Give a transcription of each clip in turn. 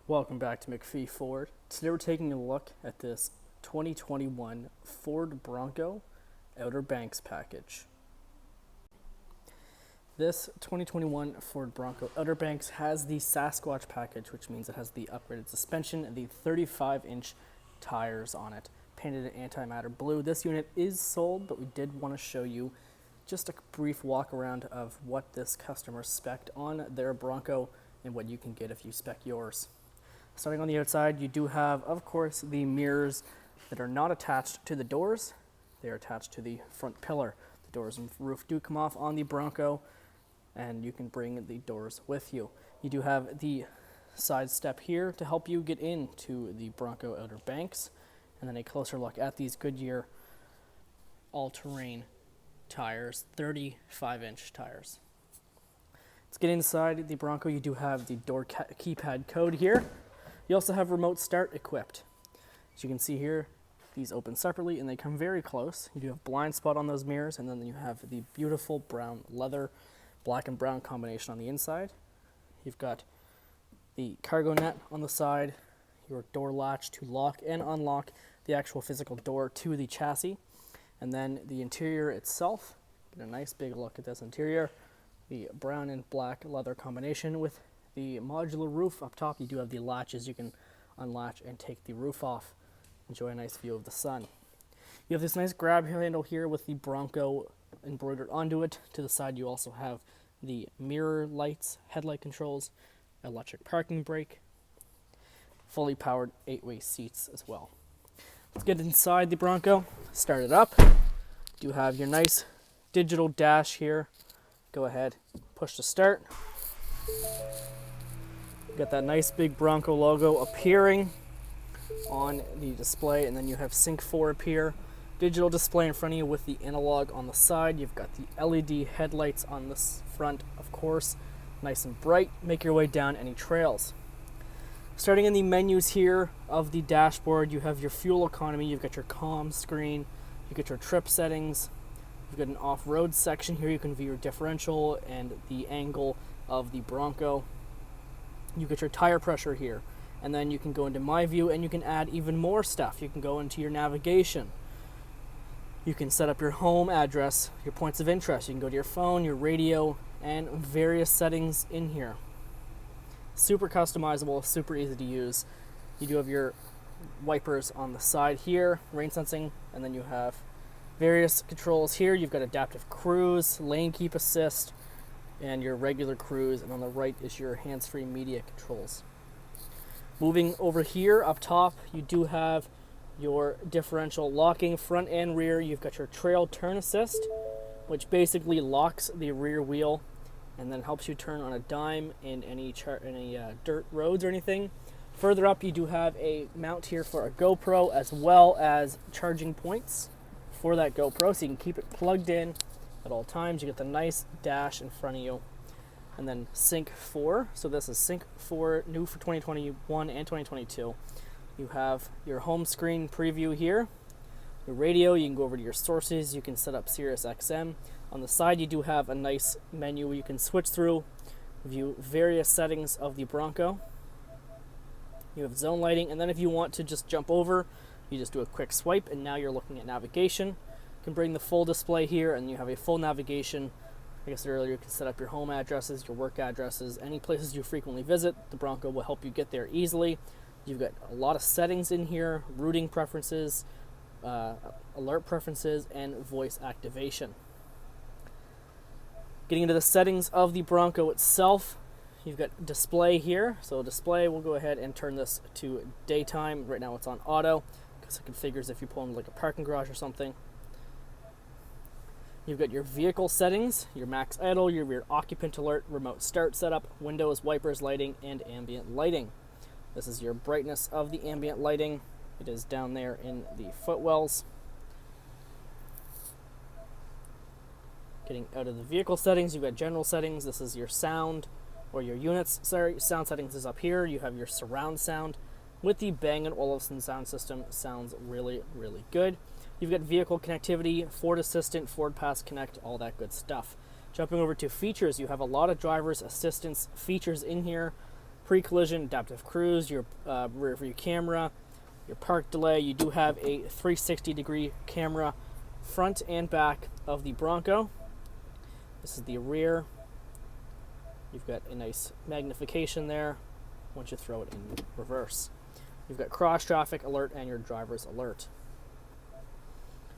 Welcome back to MacPhee Ford. Today we're taking a look at this 2021 Ford Bronco Outer Banks package. This 2021 Ford Bronco Outer Banks has the Sasquatch Package, which means it has the upgraded suspension and the 35-inch tires on it, painted in antimatter blue. This unit is sold, but we did want to show you just a brief walk around of what this customer spec'd on their Bronco and what you can get if you spec yours. Starting on the outside, you do have, of course, the mirrors that are not attached to the doors. They are attached to the front pillar. The doors and roof do come off on the Bronco, and you can bring the doors with you. You do have the side step here to help you get into the Bronco Outer Banks, and then a closer look at these Goodyear all-terrain tires, 35-inch tires. Let's get inside the Bronco. You do have the door keypad code here. You also have remote start equipped. As you can see here, these open separately and they come very close. You do have blind spot on those mirrors, and then you have the beautiful brown leather, black and brown combination on the inside. You've got the cargo net on the side, your door latch to lock and unlock the actual physical door to the chassis, and then the interior itself. Get a nice big look at this interior. The brown and black leather combination with the modular roof up top. You do have the latches. You can unlatch and take the roof off. Enjoy a nice view of the sun. You have this nice grab handle here with the Bronco embroidered onto it. To the side you also have the mirror lights, headlight controls, electric parking brake, fully powered 8-way seats as well. Let's get inside the Bronco, start it up. You have your nice digital dash here. Go ahead, push to start. Got that nice big Bronco logo appearing on the display, and then you have Sync 4 appear. Digital display in front of you with the analog on the side. You've got the LED headlights on the front, of course, nice and bright. Make your way down any trails. Starting in the menus here of the dashboard, you have your fuel economy, you've got your comm screen, you get your trip settings, you've got an off-road section here. You can view your differential and the angle of the Bronco. You get your tire pressure here, and then you can go into My View and you can add even more stuff. You can go into your navigation. You can set up your home address, your points of interest. You can go to your phone, your radio, and various settings in here. Super customizable, super easy to use. You do have your wipers on the side here, rain sensing, and then you have various controls here. You've got adaptive cruise, lane keep assist, and your regular cruise, and on the right is your hands-free media controls. Moving over here up top, you do have your differential locking front and rear. You've got your trail turn assist, which basically locks the rear wheel and then helps you turn on a dime in any dirt roads or anything. Further up, you do have a mount here for a GoPro, as well as charging points for that GoPro, so you can keep it plugged in at all times. You get the nice dash in front of you, and then Sync 4. So this is Sync 4, new for 2021 and 2022. You have your home screen preview here. Your radio, you can go over to your sources. You can set up Sirius XM. On the side, you do have a nice menu where you can switch through, view various settings of the Bronco. You have zone lighting, and then if you want to just jump over, you just do a quick swipe, and now you're looking at navigation. You can bring the full display here, and you have a full navigation. Like I said earlier, you can set up your home addresses, your work addresses, any places you frequently visit. The Bronco will help you get there easily. You've got a lot of settings in here, routing preferences, alert preferences, and voice activation. Getting into the settings of the Bronco itself, you've got display here. So display, we'll go ahead and turn this to daytime. Right now it's on auto, because it configures if you pull into like a parking garage or something. You've got your vehicle settings, your max idle, your rear occupant alert, remote start setup, windows, wipers, lighting, and ambient lighting. This is your brightness of the ambient lighting. It is down there in the footwells. Getting out of the vehicle settings, you've got general settings. This is your sound, or your units. Sorry, sound settings is up here. You have your surround sound with the Bang & Olufsen sound system. Sounds really, really good. You've got vehicle connectivity, Ford Assistant, Ford Pass Connect, all that good stuff. Jumping over to features, you have a lot of driver's assistance features in here. pre-collision adaptive cruise, your rear view camera, your park delay. You do have a 360-degree camera front and back of the Bronco. This is the rear. You've got a nice magnification there once you throw it in reverse. You've got cross traffic alert and your driver's alert.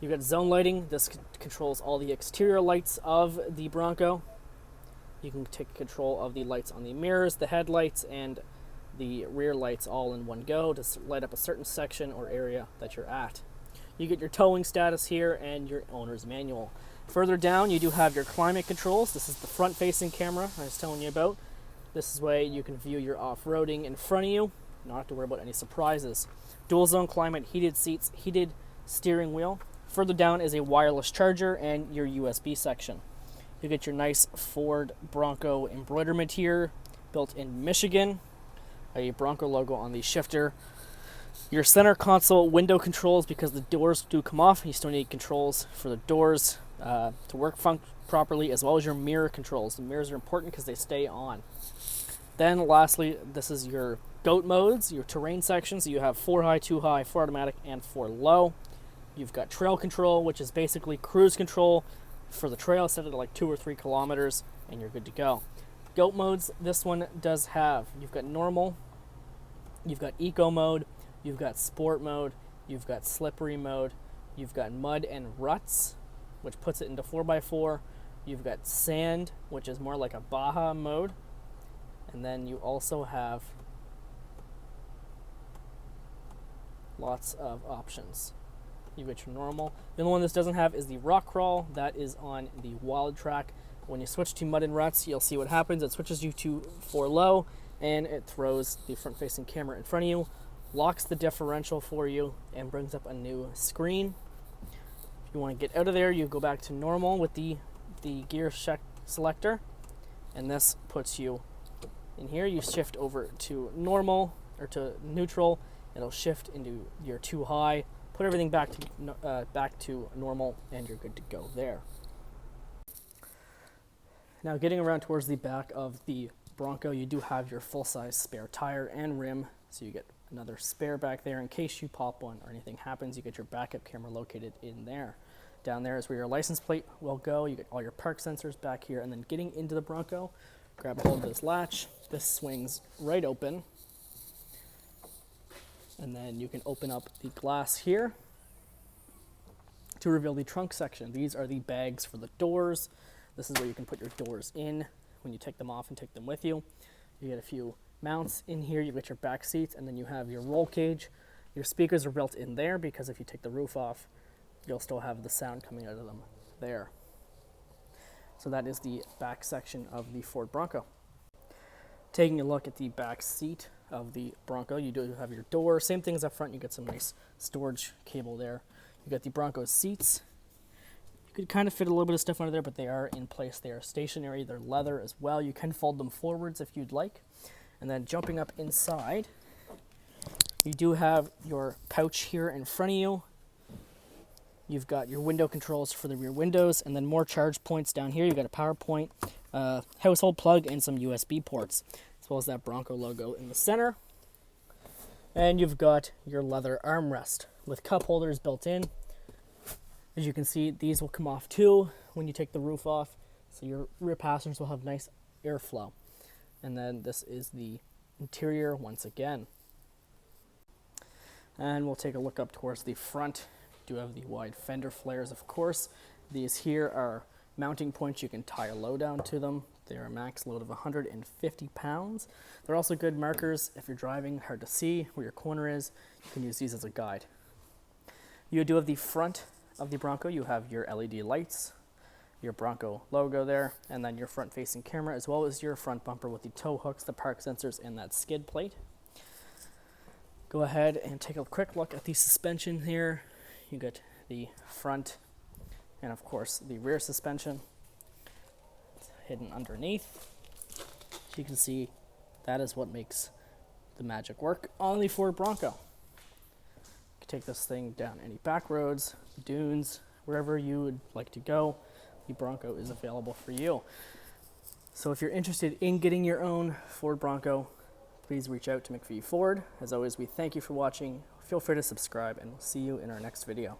You've got zone lighting. This controls all the exterior lights of the Bronco. You can take control of the lights on the mirrors, the headlights, and the rear lights all in one go to light up a certain section or area that you're at. You get your towing status here and your owner's manual. Further down, you do have your climate controls. This is the front-facing camera I was telling you about. This is where you can view your off-roading in front of you. Not have to worry about any surprises. Dual zone climate, heated seats, heated steering wheel. Further down is a wireless charger and your USB section. You get your nice Ford Bronco embroiderment here, built in Michigan. A Bronco logo on the shifter. Your center console window controls, because the doors do come off. You still need controls for the doors to work properly, as well as your mirror controls. The mirrors are important because they stay on. Then lastly, this is your G.O.A.T modes, your terrain sections. So you have 4 high, 2 high, 4 automatic, and 4 low. You've got trail control, which is basically cruise control for the trail, set it at like 2 or 3 kilometers, and you're good to go. G.O.A.T modes, this one does have, you've got normal, you've got eco mode, you've got sport mode, you've got slippery mode, you've got mud and ruts, which puts it into 4x4, you've got sand, which is more like a Baja mode, and then you also have lots of options. You've got your normal. The only one this doesn't have is the rock crawl. That is on the wild track. When you switch to mud and ruts, you'll see what happens. It switches you to 4 low, and it throws the front-facing camera in front of you, locks the differential for you, and brings up a new screen. If you want to get out of there, you go back to normal with the gear selector, and this puts you in here. You shift over to normal, or to neutral. It'll shift into your 2 high. Put everything back to normal, and you're good to go there. Now, getting around towards the back of the Bronco, you do have your full-size spare tire and rim, so you get another spare back there in case you pop one or anything happens. You get your backup camera located in there. Down there is where your license plate will go. You get all your park sensors back here, and then getting into the Bronco, grab hold of this latch. This swings right open. And then you can open up the glass here to reveal the trunk section. These are the bags for the doors. This is where you can put your doors in when you take them off and take them with you. You get a few mounts in here. You've got your back seats, and then you have your roll cage. Your speakers are built in there because if you take the roof off, you'll still have the sound coming out of them there. So that is the back section of the Ford Bronco. Taking a look at the back seat of the Bronco, you do have your door. Same thing as up front. You get some nice storage cable there. You got the Bronco seats. You could kind of fit a little bit of stuff under there, but they are in place. They are stationary. They're leather as well. You can fold them forwards if you'd like. And then jumping up inside, you do have your pouch here in front of you. You've got your window controls for the rear windows, and then more charge points down here. You've got a power point, household plug, and some USB ports, as well as that Bronco logo in the center. And you've got your leather armrest with cup holders built in. As you can see, these will come off too when you take the roof off, so your rear passengers will have nice airflow. And then this is the interior once again. And we'll take a look up towards the front. Do have the wide fender flares, of course. These here are mounting points. You can tie a load down to them. They're a max load of 150 pounds. They're also good markers if you're driving, hard to see where your corner is. You can use these as a guide. You do have the front of the Bronco. You have your LED lights, your Bronco logo there, and then your front-facing camera, as well as your front bumper with the tow hooks, the park sensors, and that skid plate. Go ahead and take a quick look at the suspension here. You get the front and, of course, the rear suspension. It's hidden underneath. As you can see, that is what makes the magic work on the Ford Bronco. You can take this thing down any back roads, dunes, wherever you would like to go. The Bronco is available for you. So if you're interested in getting your own Ford Bronco, please reach out to MacPhee Ford. As always, we thank you for watching. Feel free to subscribe, and we'll see you in our next video.